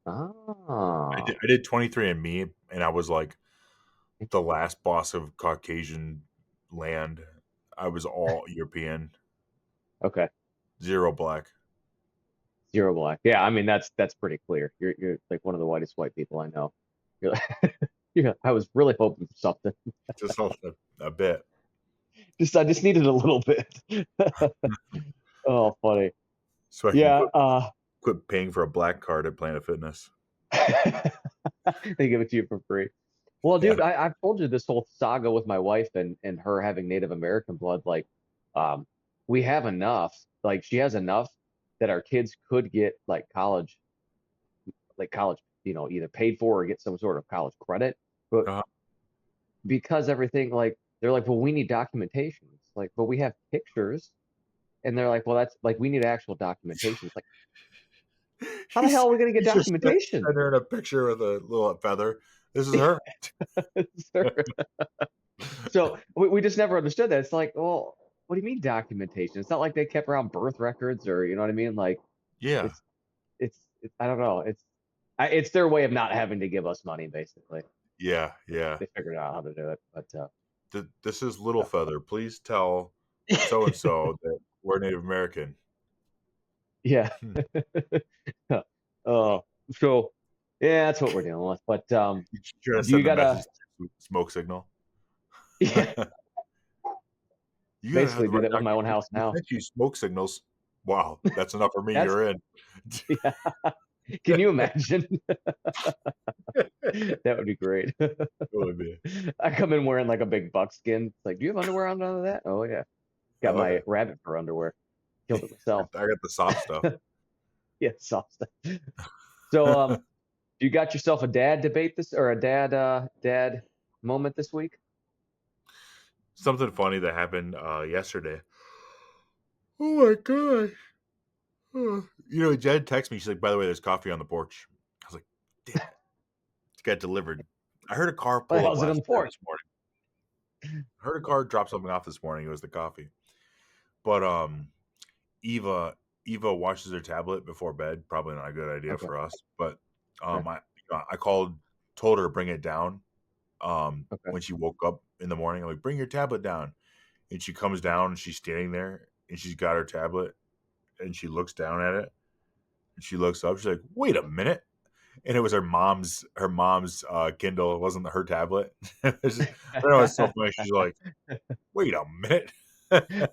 Ah, I did 23andMe, and I was like the interesting. last boss of Caucasian land. I was all European, Okay, zero black. zero black. Yeah, I mean that's pretty clear. You're like one of the whitest white people I know. You're like, yeah, I was really hoping for something. Just a bit. I just needed a little bit. Oh, funny. So I can Yeah, quit paying for a black card at Planet Fitness. they give it to you for free. Well, Yeah. dude, I've told you this whole saga with my wife and her having Native American blood. Like, um, we have enough. Like, she has enough that our kids could get like college, either paid for or get some sort of college credit. But Uh, because everything, like, they're like, well, we need documentation. It's like, but we have pictures, and they're like, well, that's like, we need actual documentation. It's like, how the hell are we gonna get he's just documentation? sending her in a picture with a little feather. This is her. So we just never understood that. It's like, well, what do you mean documentation? It's not like they kept around birth records or you know what I mean? Like Yeah. it's it's I don't know. It's their way of not having to give us money, basically. Yeah. Yeah. They figured out how to do it, but This is Little uh, Feather. Please tell so and so that we're Native American. yeah. Hmm. Oh, so yeah, that's what we're dealing with. But You trying to do you send a gotta message to smoke signal. yeah, You gotta have basically the do right that with my own documentation. house We now. sent you smoke signals. Wow, that's enough for me. That's You're in. yeah. Can you imagine? That would be great. It would be. I come in wearing like a big buckskin. It's like, do you have underwear on under that? Oh yeah, got Oh my yeah. rabbit fur underwear. Killed it myself. I got the soft stuff. Yeah, soft stuff. So, you got yourself a dad debate this or a dad moment this week? Something funny that happened yesterday. Oh my god. Jed texted me. She's like, by the way, there's coffee on the porch. I was like, damn it. It got delivered. I heard a car What the pull up hell's it on last the porch? this morning. I heard a car drop something off this morning. It was the coffee. But Eva Eva watches her tablet before bed. Probably not a good idea Okay, for us. But okay, I called, told her to bring it down. okay. When she woke up in the morning, I'm like, bring your tablet down. And she comes down and she's standing there and she's got her tablet and she looks down at it and she looks up. She's like, wait a minute. And it was her mom's Kindle. It wasn't her tablet. I don't know. It's so funny. She's like, wait a minute. She'd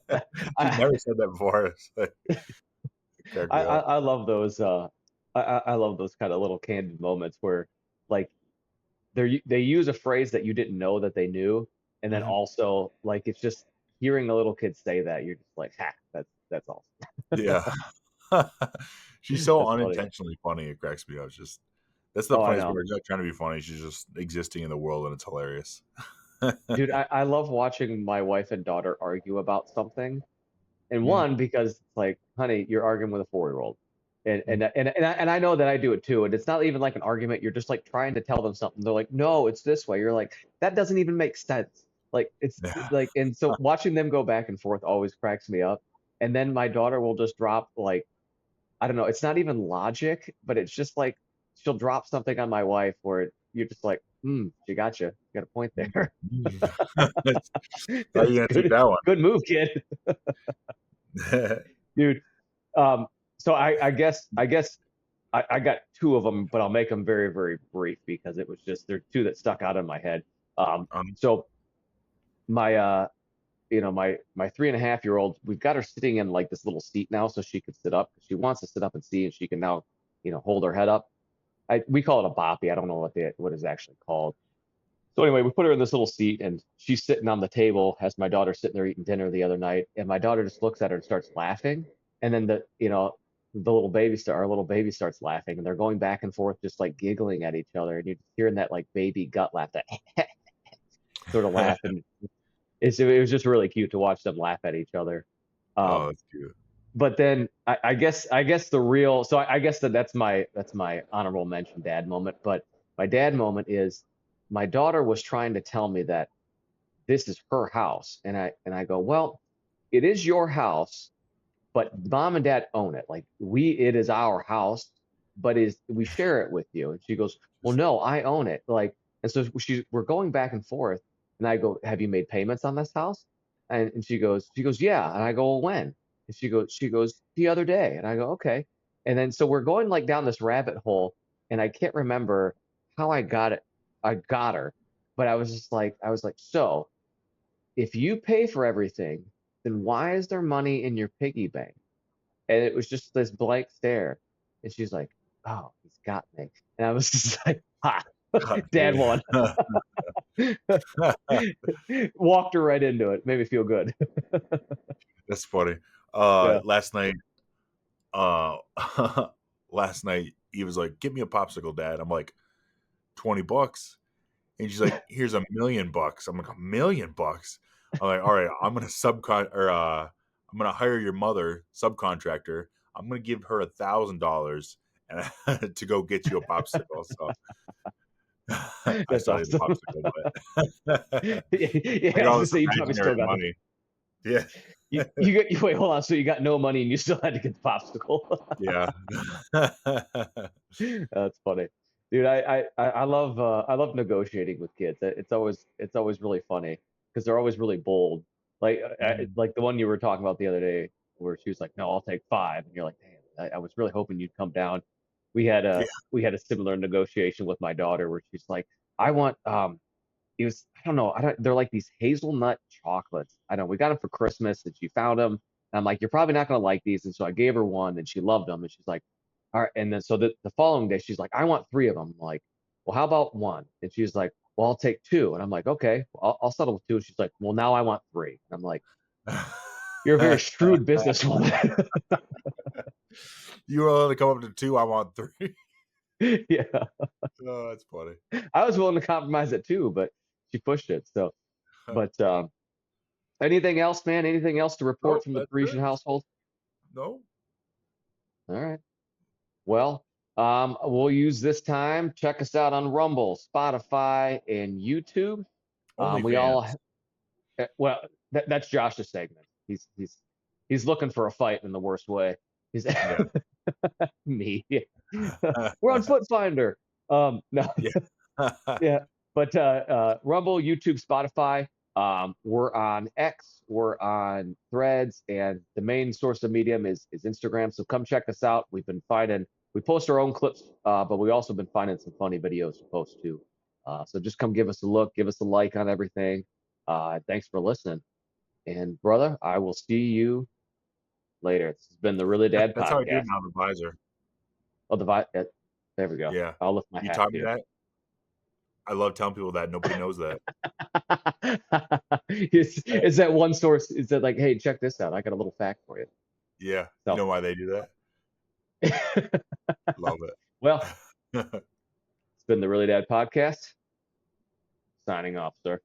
I, never said that before. It's like, cracked me up. I love those. I love those kind of little candid moments where, like, they use a phrase that you didn't know that they knew, and then Mhm. also like it's just hearing a little kid say that you're just like, ha, that's awesome. Yeah. She's so That's funny. unintentionally funny. It cracks me up. It's just that's the Oh, I funniest know. part. She's not trying to be funny. She's just existing in the world, and it's hilarious. Dude, I love watching my wife and daughter argue about something. And Mm, one, because it's like, honey, you're arguing with a 4-year-old. And mm. and and I know that I do it too. And it's not even like an argument. You're just like trying to tell them something. They're like, no, it's this way. You're like, that doesn't even make sense. Like it's Yeah. like, and so watching them go back and forth always cracks me up. And then my daughter will just drop like, I don't know, it's not even logic, but it's just like she'll drop something on my wife where you're just like, she got you. You got a point there. Mm. How are you It's gonna take good. that one? Good move, kid. Dude. So I got two of them, but I'll make them very, very brief because it was just there are two that stuck out in my head. Um, So my my 3.5-year-old, we've got her sitting in like this little seat now so she could sit up. She wants to sit up and see, and she can now, hold her head up. We call it a boppy. I don't know what is actually called. So anyway, we put her in this little seat, and she's sitting on the table as my daughter sitting there eating dinner the other night, and my daughter just looks at her and starts laughing, and then our little baby starts laughing, and they're going back and forth, just like giggling at each other, and you're just hearing that like baby gut laugh, that sort of laugh, and it was just really cute to watch them laugh at each other. oh, Um, that's cute. but then I guess the real so I guess that's my honorable mention dad moment. But my dad moment is my daughter was trying to tell me that this is her house, and I go, well, it is your house, but mom and dad own it. Like it is our house, but is we share it with you. And she goes, well, no, I own it. Like, and so we're going back and forth, and I go, have you made payments on this house? And she goes, yeah. And I go, well, when? And she goes, the other day. And I go, okay. And then so we're going like down this rabbit hole, and I can't remember how I got it. I got her, but I was like, so if you pay for everything, then why is there money in your piggy bank? And it was just this blank stare. And she's like, oh, he's got me. And I was just like, ha, God, dad won. Walked her right into it. Made me feel good. that's funny. Yeah. Last night, uh, last night he was like, "Get me a popsicle, Dad." I'm like, $20, and she's like, "Here's $1,000,000." I'm like, $1,000,000. I'm like, all right, I'm gonna hire your mother, subcontractor. I'm gonna give her $1,000 and to go get you a popsicle. So I That's still need the awesome. popsicle, but Yeah, I I got was all gonna this say you probably imaginary still got the money. Yeah, wait, hold on. So you got no money and you still had to get the popsicle. yeah. That's funny, dude. I love negotiating with kids. It's always really funny because they're always really bold. Mhm. Like the one you were talking about the other day, where she was like, "No, I'll take 5," and you're like, "Damn, I was really hoping you'd come down." We had Yeah, a we had a similar negotiation with my daughter where she's like, "I want it was I don't know, I don't they're like these hazelnut chocolates. I don't We got them for Christmas and she found them. And I'm like, you're probably not gonna like these. And so I gave her one and she loved them. And she's like, all right. And then so the following day, she's like, I want three of them. I'm like, well, how about one? And she's like, well, I'll take two. And I'm like, okay, I'll settle with two. And she's like, well, now I want three. And I'm like, you're a very shrewd businesswoman. You were allowed to come up to two. I want three. Yeah. Oh, that's funny. I was willing to compromise at two, but she pushed it. So, but anything else, man? Anything else to report Nope, from the that's Parisian it. household? No. All right. Well, we'll use this time. Check us out on Rumble, Spotify, and YouTube. We all, OnlyFans. well, that's Josh's segment. He's looking for a fight in the worst way. He's Yeah. me. We're on Foot Finder. No, Yeah. yeah, but Rumble, YouTube, Spotify. We're on X, we're on Threads, and the main source of medium is Instagram. So come check us out. We post our own clips, but we also been finding some funny videos to post too. So just come give us a look, give us a like on everything. Thanks for listening. And brother, I will see you later. This has been the Really Dad That's how I do it Podcast. now, the visor. Oh, there we go. Yeah. I'll lift my You hat taught to me you. that. I love telling people that. Nobody knows that. Is that one source? Is that like, hey, check this out? I got a little fact for you. Yeah. You So, know why they do that? Love well, it. it's been the Really Dad Podcast. Signing off, sir.